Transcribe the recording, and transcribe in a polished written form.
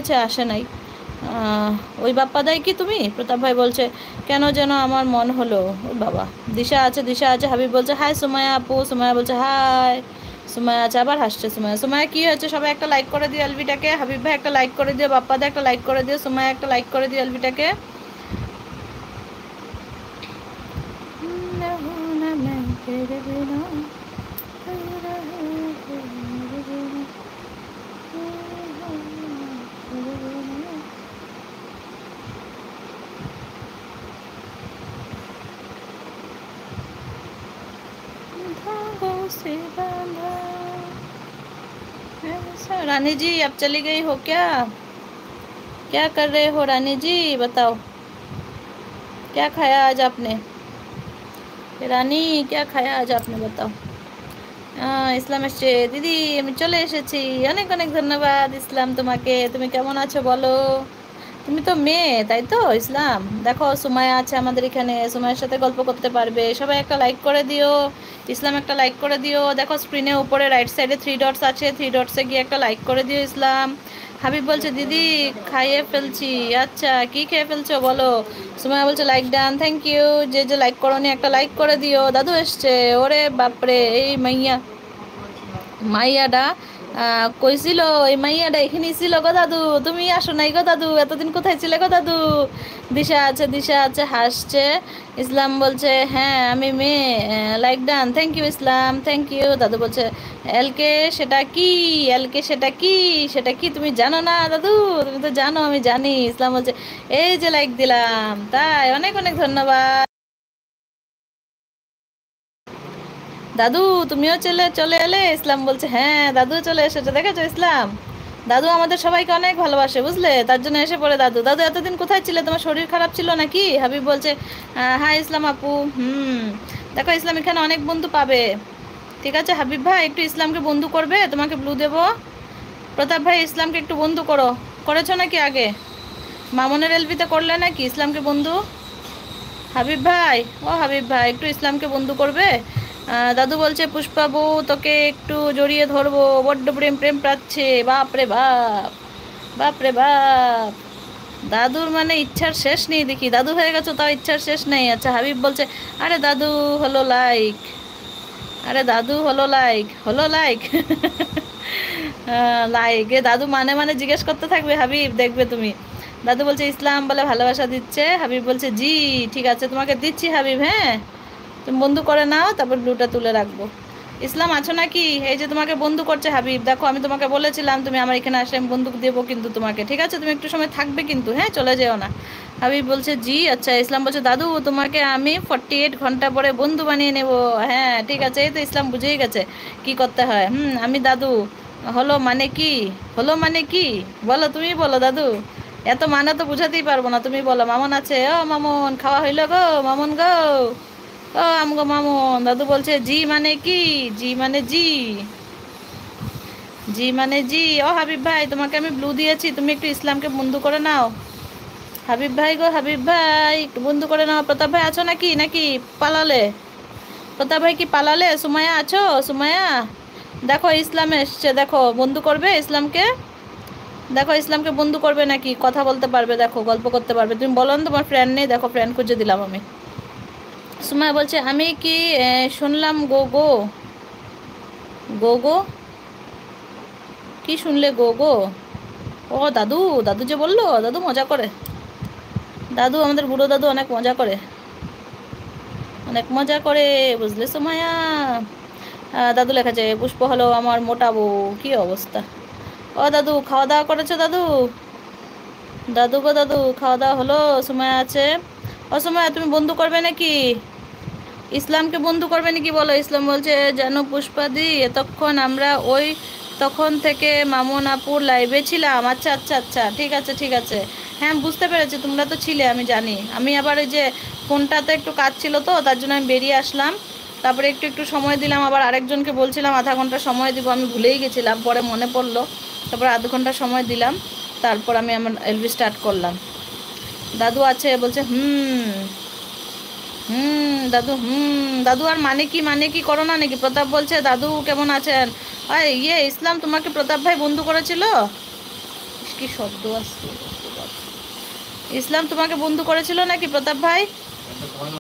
বলছে আসে নাই। ওই বাপ্পাদাই কি তুমি? প্রতাপ ভাই বলছে কেন যেন আমার মন হলো। ওই বাবা, দিশা আছে, দিশা আছে। হাবিব বলছে হাই সুমায়া আপু। সুমায়া বলছে হাই। সুমায়া আছে, আবার হাসছে সুমায়া। সুমায়া কি হয়েছে? সবাই একটা লাইক করে দিও এলবিটাকে। হাবিব ভাই একটা লাইক করে দিও, বাপ্পাদা একটা লাইক করে দিও, সুমায়া একটা লাইক করে দিও এলবিটাকে। रानी जी अब चली गई हो क्या कर रहे हो रानी जी? बताओ क्या खाया आज आपने? রানী क्या খায়া আজ আপনি? बताओ। ইসলাম এসছে দিদি, আমি চলে এসেছি। অনেক অনেক ধন্যবাদ ইসলাম তোমাকে। তুমি কেমন আছো বলো? তুমি তো মেয়ে, তাই তো ইসলাম? দেখো সুমায়া আছে আমাদের এখানে, সুমায়ের সাথে গল্প করতে পারবে। সবাই একটা লাইক করে দিও। ইসলাম একটা লাইক করে দিও। দেখো স্ক্রিনে উপরে রাইট সাইডে 3 ডটস আছে, 3 ডটসে গিয়ে একটা লাইক করে দিও ইসলাম। হাবিব বলছে দিদি খাইয়ে ফেলছি। আচ্ছা, কি খেয়ে ফেলছো বলো? সুমায়া বলছে লাইক ডান, থ্যাংক ইউ। যে যে লাইক করোনি একটা লাইক করে দিও। দাদু এসছে। ওরে বাপরে, এই মাইয়াডা কইছিল, এই মাইয়াডা এখানেই ছিল গো দাদু। তুমি আসো নাই গো দাদু, এতদিন কোথায় ছিলে গো দাদু? দিশা আছে, দিশা আছে, হাসছে। ইসলাম বলছে হ্যাঁ আমি মেয়ে। Like done, thank you Islam, thank you. দাদু বলছে এলকে সেটা কি? এলকে সেটা কি? সেটা কি তুমি জানো না দাদু? তুমি তো জানো, আমি জানি। ইসলাম বলছে এই যে লাইক দিলাম, তাই অনেক অনেক ধন্যবাদ। দাদু তুমিও চলে চলে এলে? ইসলাম বলছে হ্যাঁ দাদু চলে এসেছে, দেখেছো ইসলাম? দাদু আমাদের সবাইকে অনেক ভালোবাসে বুঝলে, তার জন্য এসে পড়ে দাদু। দাদু এতদিন কোথায় ছিলে? তোমার শরীর খারাপ ছিল নাকি? হাবিব বলছে হাই ইসলাম আপু। দেখো ইসলাম এখানে অনেক বন্ধু পাবে। ঠিক আছে হাবিব ভাই, একটু ইসলামকে বন্ধু করবে? তোমাকে ব্লু দেবো। প্রতাপ ভাই ইসলামকে একটু বন্ধু করো। করেছো নাকি আগে? মামনের এলবিতে করলে নাকি ইসলামকে বন্ধু? হাবিব ভাই, ও হাবিব ভাই একটু ইসলামকে বন্ধু করবে? দাদু বলছে পুষ্পা বউ তোকে একটু জড়িয়ে ধরবো, বড্ড প্রেম প্রেম পাচ্ছে। বাপ রে বাপ, বাপ রে বাপ। দাদুর মানে ইচ্ছার শেষ নেই দেখি। দাদু হয়ে গেছো তাও ইচ্ছার শেষ নেই। আচ্ছা হাবিব বলছে আরে দাদু হলো লাইক, আরে দাদু হলো লাইক, হলো লাইক। লাইক এ দাদু মানে মানে জিজ্ঞেস করতে থাকবে হাবিব, দেখবে তুমি। দাদু বলছে ইসলাম বলে ভালোবাসা দিচ্ছে। হাবিব বলছে জি ঠিক আছে তোমাকে দিচ্ছি হাবিব, হ্যাঁ তুমি বন্ধু করে নাও, তারপর ব্লুটা তুলে রাখবো। ইসলাম আছো নাকি? এই যে তোমাকে বন্ধু করছে হাবিব, দেখো আমি তোমাকে বলেছিলাম তুমি আমার এখানে আসলে আমি বন্ধু দেবো কিন্তু তোমাকে, ঠিক আছে? তুমি একটু সময় থাকবে কিন্তু, হ্যাঁ চলে যেও না। হাবিব বলছে জি আচ্ছা। ইসলাম বলছে দাদু তোমাকে আমি 48 ঘন্টা পরে বন্ধু বানিয়ে নেব। হ্যাঁ ঠিক আছে, এই তো ইসলাম বুঝেই গেছে কি করতে হয়। আমি দাদু হলো মানে কি? হলো মানে কি বলো, তুমি বলো দাদু। এত মানে তো বুঝাতেই পারবো না, তুমি বলো। মামন আছে, ও মামন খাওয়া হইলো গো মামন গো। ও আমগো মামুন। দাদু বলছে জি মানে কি? জি মানে জি, জি মানে জি। ও হাবিব ভাই তোমাকে আমি ব্লু দিয়েছি, তুমি একটু ইসলামকে বন্ধু করে নাও। হাবিব ভাই গো হাবিব ভাই একটু বন্ধু করে নাও। প্রতাপ ভাই আছো নাকি? নাকি পালালে? প্রতাপ ভাই কি পালালে? সুমায়া আছো? সুমায়া দেখো ইসলাম এসছে, দেখো বন্ধু করবে ইসলামকে। দেখো ইসলামকে বন্ধু করবে নাকি? কথা বলতে পারবে, দেখো গল্প করতে পারবে। তুমি বলো না তোমার ফ্রেন্ড নেই, দেখো ফ্রেন্ড খুঁজে দিলাম আমি। সুমায়া বলছে আমি কি শুনলাম গো গো গো গো, কি শুনলে গো গো? ও দাদু, দাদু যে বললো, দাদু মজা করে। দাদু আমাদের বুড়ো দাদু অনেক মজা করে, অনেক মজা করে বুঝলে সুমায়া। দাদু লেখাছে পুষ্প হলো আমার মোটা বউ। কি অবস্থা? ও দাদু খাওয়া দাওয়া করেছো দাদু? দাদু গো দাদু খাওয়া দাওয়া হলো? সুমায়া আছে। ও সুমায়া তুমি বন্ধু করবে নাকি? ইসলামকে বন্ধু করবে নাকি বলো। ইসলাম বলছে জানো পুষ্পাদি এতক্ষণ আমরা ওই তখন থেকে মামুন আপুর লাইভে ছিলাম। আচ্ছা আচ্ছা আচ্ছা ঠিক আছে ঠিক আছে, হ্যাঁ বুঝতে পেরেছি তোমরা তো ছিলে, আমি জানি। আমি আবার ওই যে ফোনটাতে একটু কাজ ছিল তো তার জন্য আমি বেরিয়ে আসলাম। তারপরে একটু একটু সময় দিলাম, আবার আরেকজনকে বলছিলাম আধা ঘন্টা সময় দিব, আমি ভুলেই গেছিলাম, পরে মনে পড়লো। তারপর আধ ঘন্টা সময় দিলাম, তারপর আমি আমার এলবি স্টার্ট করলাম। দাদু আছে বলছে দাদু দাদু আর মানে কি করো না নাকি? প্রতাপ বলছে দাদু কেমন আছেন? ইয়ে ইসলাম তোমাকে প্রতাপ ভাই বন্ধু করেছিল? কি শব্দ আসছে। ইসলাম তোমাকে বন্ধু করেছিল নাকি প্রতাপ ভাই?